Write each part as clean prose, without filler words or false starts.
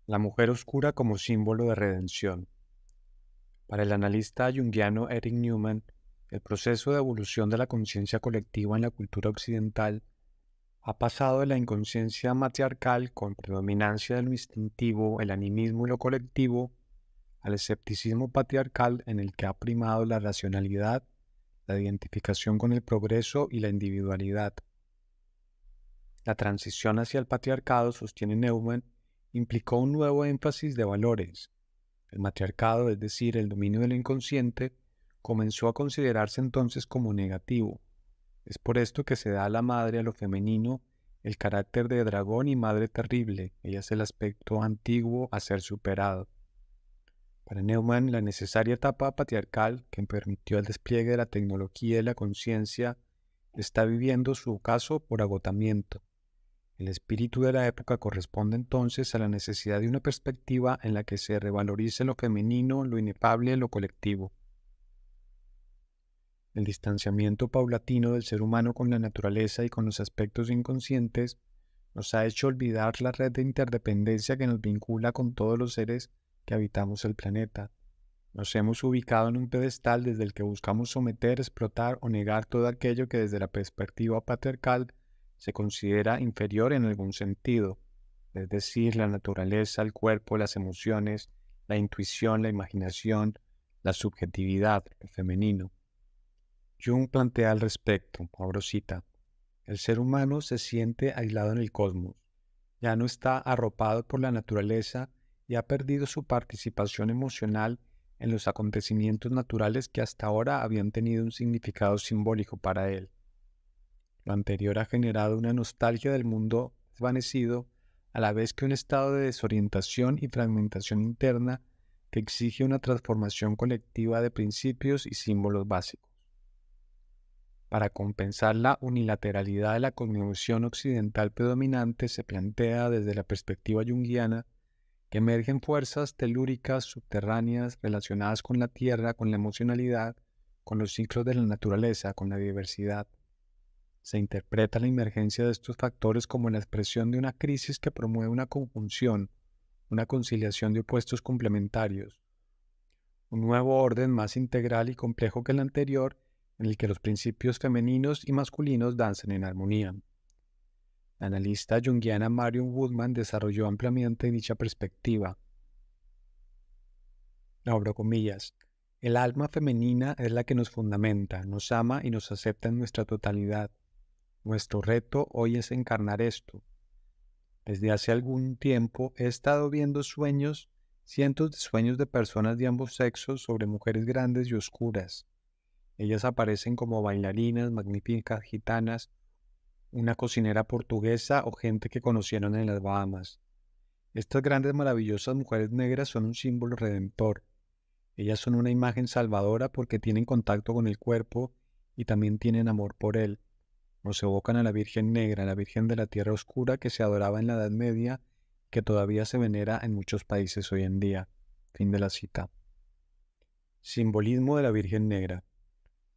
La mujer oscura como símbolo de redención. Para el analista junguiano Eric Newman, el proceso de evolución de la conciencia colectiva en la cultura occidental ha pasado de la inconsciencia matriarcal con predominancia de lo instintivo, el animismo y lo colectivo, al escepticismo patriarcal en el que ha primado la racionalidad, la identificación con el progreso y la individualidad. La transición hacia el patriarcado, sostiene Neumann, implicó un nuevo énfasis de valores. El matriarcado, es decir, el dominio del inconsciente, comenzó a considerarse entonces como negativo. Es por esto que se da a la madre, a lo femenino, el carácter de dragón y madre terrible. Ella es el aspecto antiguo a ser superado. Para Neumann, la necesaria etapa patriarcal que permitió el despliegue de la tecnología y la conciencia está viviendo su ocaso por agotamiento. El espíritu de la época corresponde entonces a la necesidad de una perspectiva en la que se revalorice lo femenino, lo inefable, lo colectivo. El distanciamiento paulatino del ser humano con la naturaleza y con los aspectos inconscientes nos ha hecho olvidar la red de interdependencia que nos vincula con todos los seres que habitamos el planeta. Nos hemos ubicado en un pedestal desde el que buscamos someter, explotar o negar todo aquello que desde la perspectiva patriarcal se considera inferior en algún sentido, es decir, la naturaleza, el cuerpo, las emociones, la intuición, la imaginación, la subjetividad, el femenino. Jung plantea al respecto, abro cita, el ser humano se siente aislado en el cosmos, ya no está arropado por la naturaleza y ha perdido su participación emocional en los acontecimientos naturales que hasta ahora habían tenido un significado simbólico para él. Lo anterior ha generado una nostalgia del mundo desvanecido, a la vez que un estado de desorientación y fragmentación interna que exige una transformación colectiva de principios y símbolos básicos. Para compensar la unilateralidad de la cosmovisión occidental predominante, se plantea desde la perspectiva junguiana que emergen fuerzas telúricas subterráneas relacionadas con la tierra, con la emocionalidad, con los ciclos de la naturaleza, con la diversidad. Se interpreta la emergencia de estos factores como la expresión de una crisis que promueve una conjunción, una conciliación de opuestos complementarios, un nuevo orden más integral y complejo que el anterior, en el que los principios femeninos y masculinos danzan en armonía. La analista junguiana Marion Woodman desarrolló ampliamente dicha perspectiva. Abro comillas. El alma femenina es la que nos fundamenta, nos ama y nos acepta en nuestra totalidad. Nuestro reto hoy es encarnar esto. Desde hace algún tiempo he estado viendo sueños, cientos de sueños de personas de ambos sexos sobre mujeres grandes y oscuras. Ellas aparecen como bailarinas, magníficas gitanas, una cocinera portuguesa o gente que conocieron en las Bahamas. Estas grandes maravillosas mujeres negras son un símbolo redentor. Ellas son una imagen salvadora porque tienen contacto con el cuerpo y también tienen amor por él. Nos evocan a la Virgen Negra, la Virgen de la Tierra Oscura que se adoraba en la Edad Media, que todavía se venera en muchos países hoy en día. Fin de la cita. Simbolismo de la Virgen Negra.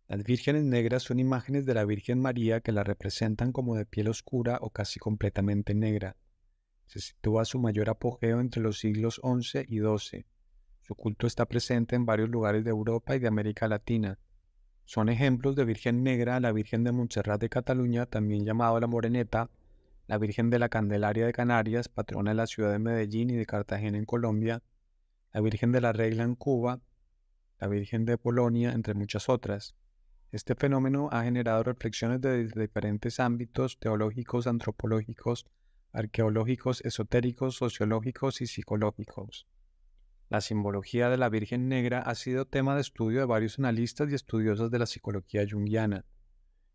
Las vírgenes negras son imágenes de la Virgen María que la representan como de piel oscura o casi completamente negra. Se sitúa su mayor apogeo entre los siglos XI y XII. Su culto está presente en varios lugares de Europa y de América Latina. Son ejemplos de Virgen Negra, la Virgen de Montserrat de Cataluña, también llamada la Moreneta, la Virgen de la Candelaria de Canarias, patrona de la ciudad de Medellín y de Cartagena en Colombia, la Virgen de la Regla en Cuba, la Virgen de Polonia, entre muchas otras. Este fenómeno ha generado reflexiones de diferentes ámbitos teológicos, antropológicos, arqueológicos, esotéricos, sociológicos y psicológicos. La simbología de la Virgen Negra ha sido tema de estudio de varios analistas y estudiosos de la psicología junguiana.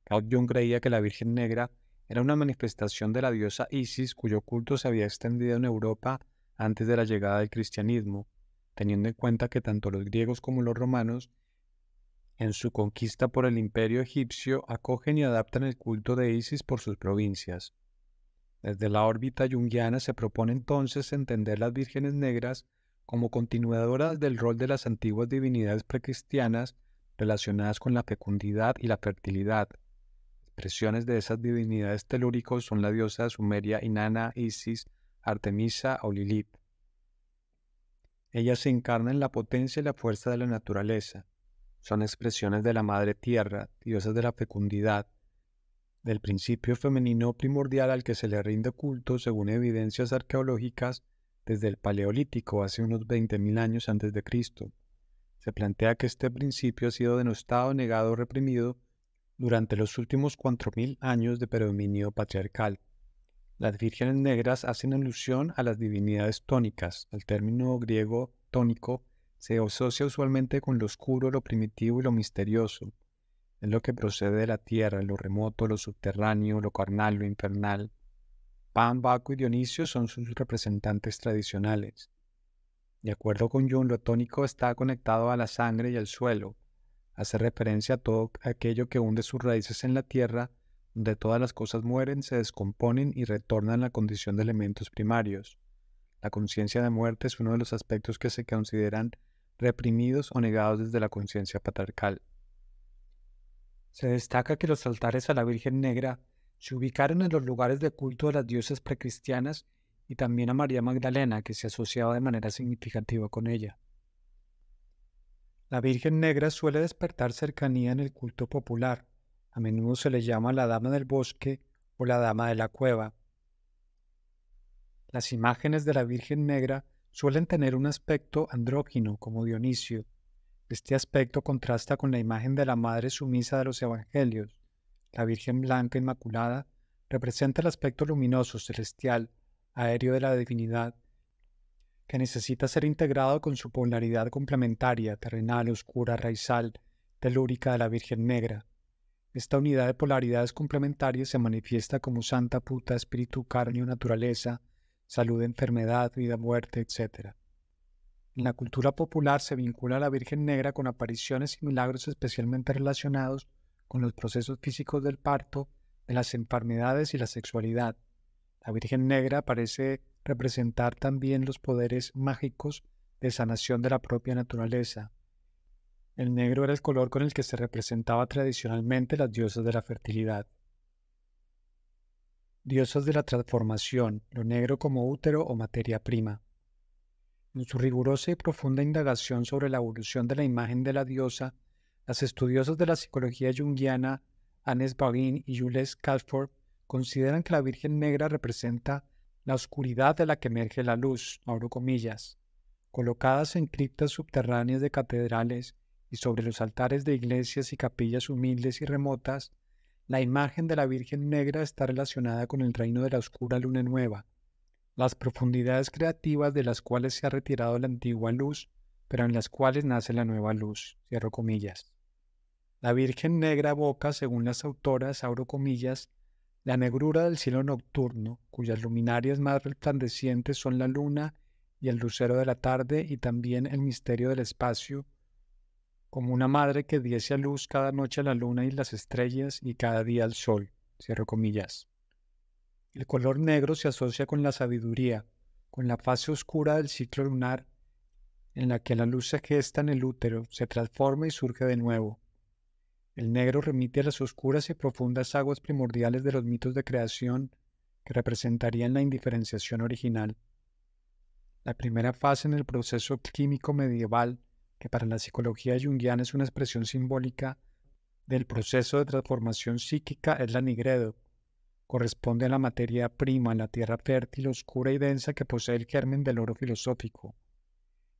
Carl Jung creía que la Virgen Negra era una manifestación de la diosa Isis cuyo culto se había extendido en Europa antes de la llegada del cristianismo, teniendo en cuenta que tanto los griegos como los romanos, en su conquista por el imperio egipcio, acogen y adaptan el culto de Isis por sus provincias. Desde la órbita junguiana se propone entonces entender las vírgenes negras como continuadoras del rol de las antiguas divinidades precristianas relacionadas con la fecundidad y la fertilidad. Expresiones de esas divinidades telúricos son la diosa sumeria Inanna, Isis, Artemisa o Lilith. Ella se encarna en la potencia y la fuerza de la naturaleza. Son expresiones de la Madre Tierra, diosas de la fecundidad, del principio femenino primordial al que se le rinde culto según evidencias arqueológicas desde el Paleolítico hace unos 20.000 años antes de Cristo. Se plantea que este principio ha sido denostado, negado o reprimido durante los últimos 4.000 años de predominio patriarcal. Las vírgenes negras hacen alusión a las divinidades tónicas. El término griego tónico se asocia usualmente con lo oscuro, lo primitivo y lo misterioso. Es lo que procede de la tierra, lo remoto, lo subterráneo, lo carnal, lo infernal. Pan, Baco y Dionisio son sus representantes tradicionales. De acuerdo con Jung, lo tónico está conectado a la sangre y al suelo. Hace referencia a todo aquello que hunde sus raíces en la tierra, donde todas las cosas mueren, se descomponen y retornan a la condición de elementos primarios. La conciencia de muerte es uno de los aspectos que se consideran reprimidos o negados desde la conciencia patriarcal. Se destaca que los altares a la Virgen Negra se ubicaron en los lugares de culto de las diosas precristianas y también a María Magdalena, que se asociaba de manera significativa con ella. La Virgen Negra suele despertar cercanía en el culto popular. A menudo se le llama la Dama del Bosque o la Dama de la Cueva. Las imágenes de la Virgen Negra suelen tener un aspecto andrógino, como Dionisio. Este aspecto contrasta con la imagen de la Madre sumisa de los Evangelios. La Virgen Blanca Inmaculada representa el aspecto luminoso, celestial, aéreo de la divinidad, que necesita ser integrado con su polaridad complementaria, terrenal, oscura, raizal, telúrica de la Virgen Negra. Esta unidad de polaridades complementarias se manifiesta como santa, puta, espíritu, carne o naturaleza, salud, enfermedad, vida, muerte, etc. En la cultura popular se vincula a la Virgen Negra con apariciones y milagros especialmente relacionados con los procesos físicos del parto, de las enfermedades y la sexualidad. La Virgen Negra parece representar también los poderes mágicos de sanación de la propia naturaleza. El negro era el color con el que se representaba tradicionalmente las diosas de la fertilidad. Diosas de la transformación, lo negro como útero o materia prima. En su rigurosa y profunda indagación sobre la evolución de la imagen de la diosa, las estudiosas de la psicología junguiana Agnes Barin y Jules Calford consideran que la Virgen Negra representa la oscuridad de la que emerge la luz, abro comillas, colocadas en criptas subterráneas de catedrales y sobre los altares de iglesias y capillas humildes y remotas. La imagen de la Virgen Negra está relacionada con el reino de la oscura luna nueva, las profundidades creativas de las cuales se ha retirado la antigua luz, pero en las cuales nace la nueva luz, cierro comillas. La Virgen Negra evoca, según las autoras, abro comillas, la negrura del cielo nocturno, cuyas luminarias más resplandecientes son la luna y el lucero de la tarde, y también el misterio del espacio, como una madre que diese a luz cada noche a la luna y las estrellas y cada día al sol, cierro comillas. El color negro se asocia con la sabiduría, con la fase oscura del ciclo lunar, en la que la luz se gesta en el útero, se transforma y surge de nuevo. El negro remite a las oscuras y profundas aguas primordiales de los mitos de creación que representarían la indiferenciación original. La primera fase en el proceso químico medieval, que para la psicología junguiana es una expresión simbólica del proceso de transformación psíquica, es la nigredo. Corresponde a la materia prima, la tierra fértil, oscura y densa que posee el germen del oro filosófico.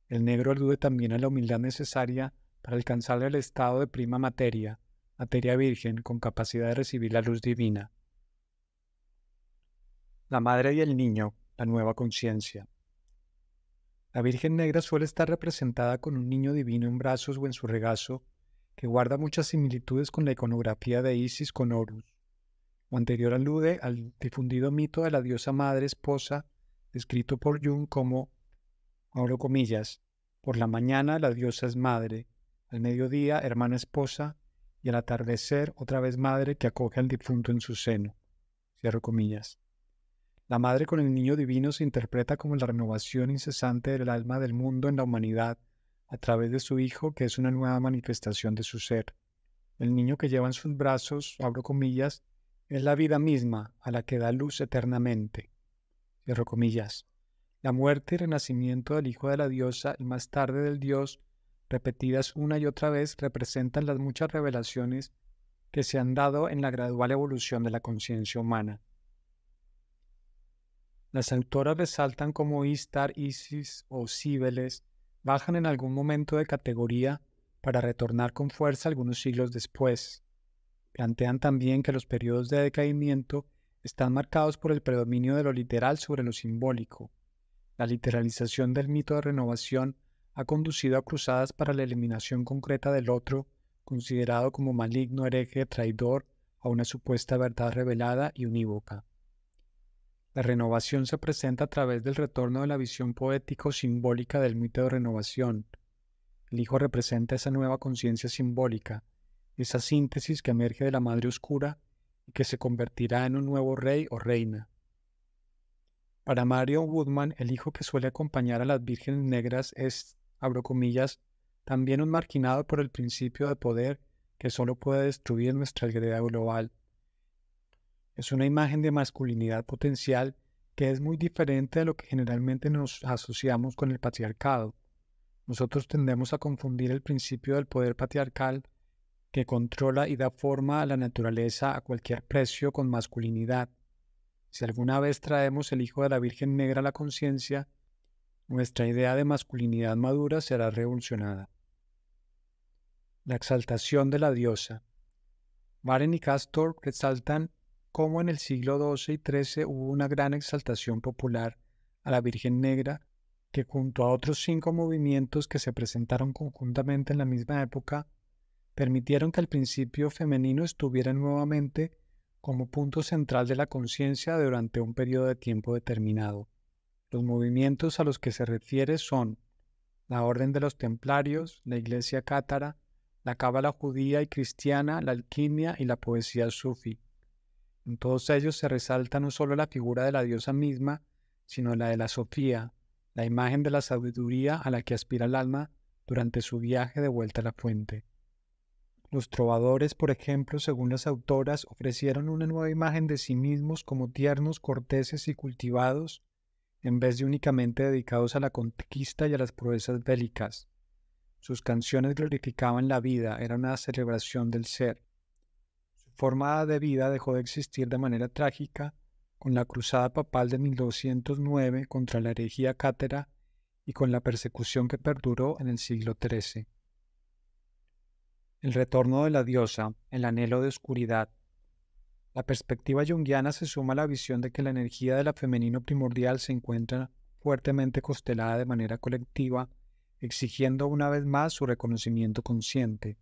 El negro alude también a la humildad necesaria para alcanzar el estado de prima materia, materia virgen con capacidad de recibir la luz divina. La madre y el niño, la nueva conciencia. La Virgen Negra suele estar representada con un niño divino en brazos o en su regazo, que guarda muchas similitudes con la iconografía de Isis con Horus. Lo anterior alude al difundido mito de la diosa madre esposa, descrito por Jung como, abro comillas, por la mañana la diosa es madre, al mediodía hermana esposa, y al atardecer otra vez madre que acoge al difunto en su seno, cierro comillas. La madre con el niño divino se interpreta como la renovación incesante del alma del mundo en la humanidad a través de su hijo, que es una nueva manifestación de su ser. El niño que lleva en sus brazos, abro comillas, es la vida misma a la que da luz eternamente, cierro comillas. La muerte y renacimiento del hijo de la diosa y más tarde del dios, repetidas una y otra vez, representan las muchas revelaciones que se han dado en la gradual evolución de la conciencia humana. Las autoras resaltan cómo Istar, Isis o Cíbeles bajan en algún momento de categoría para retornar con fuerza algunos siglos después. Plantean también que los periodos de decaimiento están marcados por el predominio de lo literal sobre lo simbólico. La literalización del mito de renovación ha conducido a cruzadas para la eliminación concreta del otro, considerado como maligno, hereje, traidor, a una supuesta verdad revelada y unívoca. La renovación se presenta a través del retorno de la visión poética o simbólica del mito de renovación. El hijo representa esa nueva conciencia simbólica, esa síntesis que emerge de la madre oscura y que se convertirá en un nuevo rey o reina. Para Marion Woodman, el hijo que suele acompañar a las vírgenes negras es, abro comillas, también un marginado por el principio de poder que solo puede destruir nuestra aldea global. Es una imagen de masculinidad potencial que es muy diferente de lo que generalmente nos asociamos con el patriarcado. Nosotros tendemos a confundir el principio del poder patriarcal que controla y da forma a la naturaleza a cualquier precio con masculinidad. Si alguna vez traemos el hijo de la Virgen Negra a la conciencia, nuestra idea de masculinidad madura será revolucionada. La exaltación de la diosa. Maren y Castor resaltan cómo en el siglo XII y XIII hubo una gran exaltación popular a la Virgen Negra que junto a otros 5 movimientos que se presentaron conjuntamente en la misma época, permitieron que el principio femenino estuviera nuevamente como punto central de la conciencia durante un periodo de tiempo determinado. Los movimientos a los que se refiere son la Orden de los Templarios, la Iglesia cátara, la cábala judía y cristiana, la alquimia y la poesía sufí. En todos ellos se resalta no solo la figura de la diosa misma, sino la de la Sofía, la imagen de la sabiduría a la que aspira el alma durante su viaje de vuelta a la fuente. Los trovadores, por ejemplo, según las autoras, ofrecieron una nueva imagen de sí mismos como tiernos, corteses y cultivados, en vez de únicamente dedicados a la conquista y a las proezas bélicas. Sus canciones glorificaban la vida, era una celebración del ser. Su forma de vida dejó de existir de manera trágica con la cruzada papal de 1209 contra la herejía cátara y con la persecución que perduró en el siglo XIII. El retorno de la diosa, el anhelo de oscuridad. La perspectiva junguiana se suma a la visión de que la energía de la femenino primordial se encuentra fuertemente constelada de manera colectiva, exigiendo una vez más su reconocimiento consciente.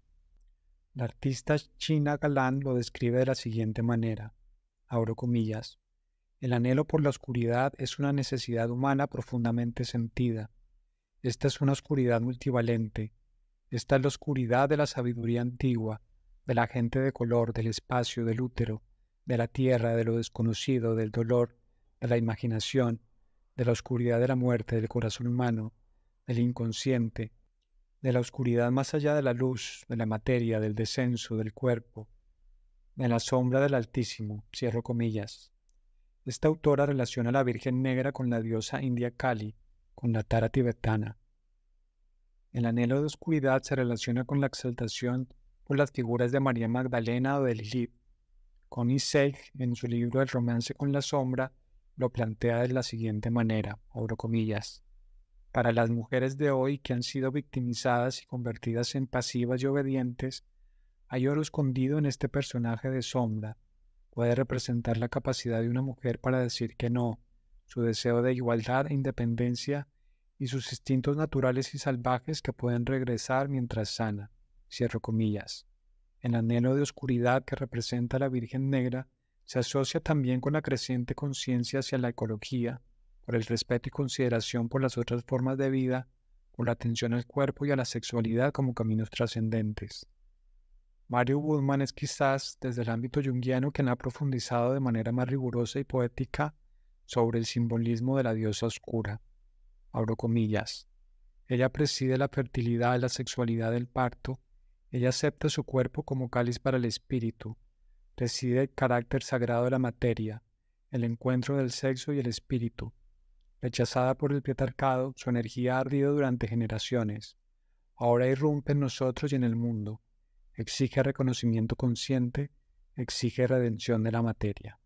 La artista China Galán lo describe de la siguiente manera, abro comillas, el anhelo por la oscuridad es una necesidad humana profundamente sentida. Esta es una oscuridad multivalente. Esta es la oscuridad de la sabiduría antigua, de la gente de color, del espacio, del útero, de la tierra, de lo desconocido, del dolor, de la imaginación, de la oscuridad de la muerte, del corazón humano, del inconsciente, de la oscuridad más allá de la luz, de la materia, del descenso, del cuerpo, de la sombra del Altísimo, cierro comillas. Esta autora relaciona a la Virgen Negra con la diosa india Kali, con la Tara tibetana. El anhelo de oscuridad se relaciona con la exaltación por las figuras de María Magdalena o de Lilith. Connie Seig, en su libro El romance con la sombra, lo plantea de la siguiente manera, abro comillas. Para las mujeres de hoy que han sido victimizadas y convertidas en pasivas y obedientes, hay oro escondido en este personaje de sombra. Puede representar la capacidad de una mujer para decir que no, su deseo de igualdad e independencia y sus instintos naturales y salvajes que pueden regresar mientras sana. Cierro comillas. El anhelo de oscuridad que representa a la Virgen Negra se asocia también con la creciente conciencia hacia la ecología, por el respeto y consideración por las otras formas de vida, por la atención al cuerpo y a la sexualidad como caminos trascendentes. Mario Woodman es quizás, desde el ámbito junguiano, quien ha profundizado de manera más rigurosa y poética sobre el simbolismo de la diosa oscura. Abro comillas. Ella preside la fertilidad y la sexualidad del parto. Ella acepta su cuerpo como cáliz para el espíritu. Preside el carácter sagrado de la materia, el encuentro del sexo y el espíritu. Rechazada por el patriarcado, su energía ha ardido durante generaciones. Ahora irrumpe en nosotros y en el mundo. Exige reconocimiento consciente, exige redención de la materia.